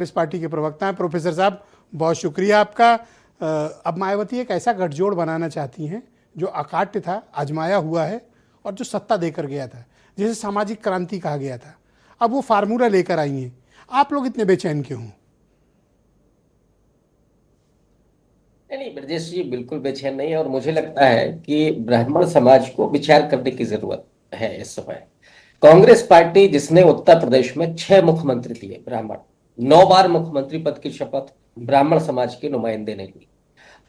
Congress party के प्रवक्ता हैं। प्रोफेसर साहब, बहुत शुक्रिया आपका। अब मायावती एक ऐसा गठजोड़ बनाना चाहती हैं जो अकाट्य था, आजमाया हुआ है और जो सत्ता देकर गया था, जिसे सामाजिक क्रांति कहा गया था। अब वो फार्मूला लेकर आई हैं। आप लोग इतने बेचैन क्यों हों? नहीं, ब्रजेश जी बिल्कुल बेचैन नहीं है। और मुझे लगता है कि ब्राह्मण समाज को विचार करने की जरूरत है इस समय। कांग्रेस पार्टी जिसने उत्तर प्रदेश में 6 मुख्यमंत्री दिए ब्राह्मण, 9 बार मुख्यमंत्री पद की शपथ ब्राह्मण समाज के नुमाइंदे ने ली।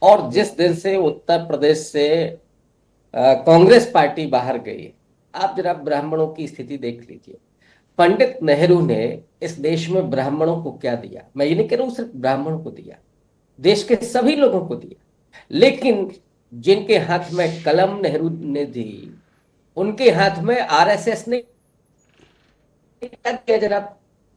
और जिस दिन से उत्तर प्रदेश से कांग्रेस पार्टी बाहर गई, आप जरा ब्राह्मणों की स्थिति देख लीजिए। पंडित नेहरू ने इस देश में ब्राह्मणों को क्या दिया? मैं ये नहीं कह रहा हूं सिर्फ ब्राह्मणों को दिया, देश के सभी लोगों को दिया। लेकिन जिनके हाथ में कलम नेहरू ने दी, उनके हाथ में आरएसएस ने क्या किया जरा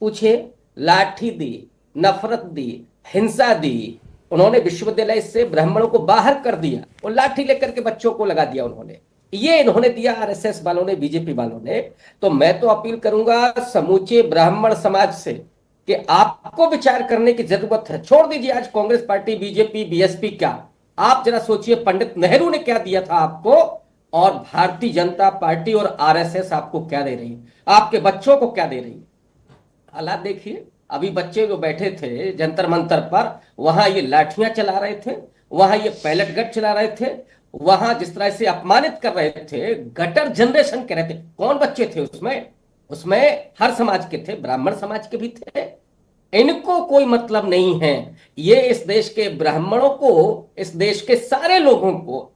पूछे? लाठी दी, नफरत दी, हिंसा दी। उन्होंने विश्वविद्यालय से ब्राह्मणों को बाहर कर दिया और लाठी लेकर के बच्चों को लगा दिया। ये इन्होंने दिया, आरएसएस वालों ने, बीजेपी वालों ने। तो मैं तो अपील करूंगा समूचे ब्राह्मण समाज से कि आपको विचार करने की जरूरत है। छोड़ दीजिए आज कांग्रेस पार्टी, बीजेपी, बीएसपी, क्या आप जरा सोचिए पंडित नेहरू ने क्या दिया था आपको, और भारतीय जनता पार्टी और आरएसएस आपको क्या दे रही है, आपके बच्चों को क्या दे रही है। हालात देखिए, अभी बच्चे जो बैठे थे जंतर मंतर पर, वहां ये लाठियां चला रहे थे, वहां ये पैलेट गन चला रहे थे, वहां जिस तरह से अपमानित कर रहे थे, गटर जनरेशन कह रहे थे। कौन बच्चे थे उसमें? उसमें हर समाज के थे, ब्राह्मण समाज के भी थे। इनको कोई मतलब नहीं है। ये इस देश के ब्राह्मणों को, इस देश के सारे लोगों को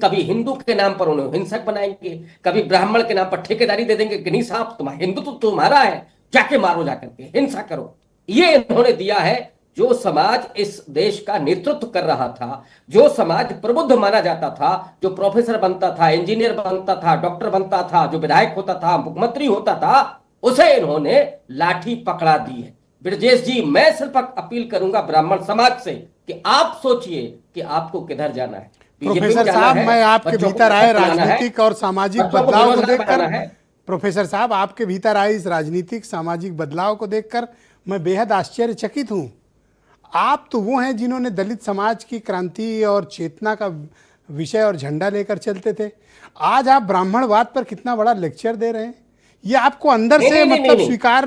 कभी हिंदू के नाम पर उन्हें हिंसक बनाएंगे, कभी ब्राह्मण के नाम पर ठेकेदारी दे देंगे कि नहीं साहब तुम्हारा हिंदू तो तुम्हारा है, जाके मारो, जाकर के हिंसा करो। ये इन्होंने दिया है। जो समाज इस देश का नेतृत्व कर रहा था, जो समाज प्रबुद्ध माना जाता था, जो प्रोफेसर बनता था, इंजीनियर बनता था, डॉक्टर बनता था, जो विधायक होता था, मुख्यमंत्री होता था, उसे इन्होंने लाठी पकड़ा दी है। ब्रजेश जी, मैं सिर्फ अपील करूंगा ब्राह्मण समाज से कि आप सोचिए कि आपको किधर जाना है। प्रोफेसर साहब, मैं आपके भीतर आए राजनीतिक और सामाजिक बदलाव को देखकर, प्रोफेसर साहब आपके भीतर आए इस राजनीतिक सामाजिक बदलाव को देखकर मैं बेहद आश्चर्यचकित हूं। आप तो वो हैं जिन्होंने दलित समाज की क्रांति और चेतना का विषय और झंडा लेकर चलते थे। आज आप ब्राह्मणवाद पर कितना बड़ा लेक्चर दे रहे हैं। ये आपको अंदर से मतलब स्वीकार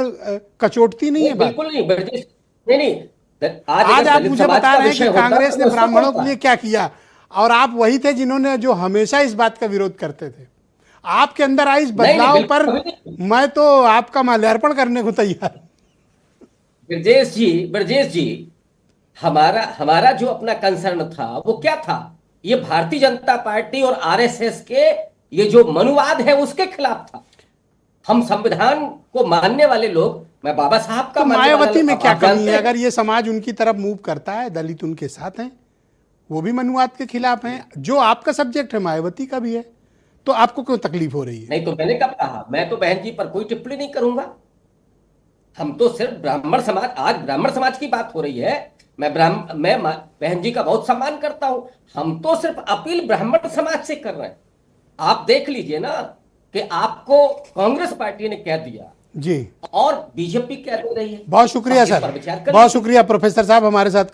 कचोटती नहीं है बात? बिल्कुल नहीं ब्रजेश, नहीं। आज आप मुझे बता रहे हैं कि कांग्रेस ने ब्राह्मणों के लिए क्या किया, और आप वही थे जिन्होंने जो हमेशा इस बात का विरोध करते थे। आपके अंदर आई इस बदलाव पर मैं तो आपका माल्यार्पण करने को तैयार। ब्रजेश जी, हमारा हमारा जो अपना कंसर्न था वो क्या था? ये भारतीय जनता पार्टी और आरएसएस के ये जो मनुवाद है उसके खिलाफ था। हम संविधान को मानने वाले लोग, मैं बाबा साहब का तो मायावती में क्या कमी है? अगर ये समाज उनकी तरफ मूव करता है, दलित उनके साथ हैं, वो भी मनुवाद के खिलाफ हैं, जो आपका सब्जेक्ट है मायावती का भी है, तो आपको क्यों तकलीफ हो रही है? नहीं तो मैंने कब कहा? मैं तो बहन जी पर कोई टिप्पणी नहीं करूंगा। हम तो सिर्फ ब्राह्मण समाज, आज ब्राह्मण समाज की बात हो रही है। मैं बहन जी का बहुत सम्मान करता हूं। हम तो सिर्फ अपील ब्राह्मण समाज से कर रहे हैं। आप देख लीजिए ना कि आपको कांग्रेस पार्टी ने क्या दिया जी, और बीजेपी क्या दे रही है। बहुत शुक्रिया सर, बहुत शुक्रिया प्रोफेसर साहब हमारे साथ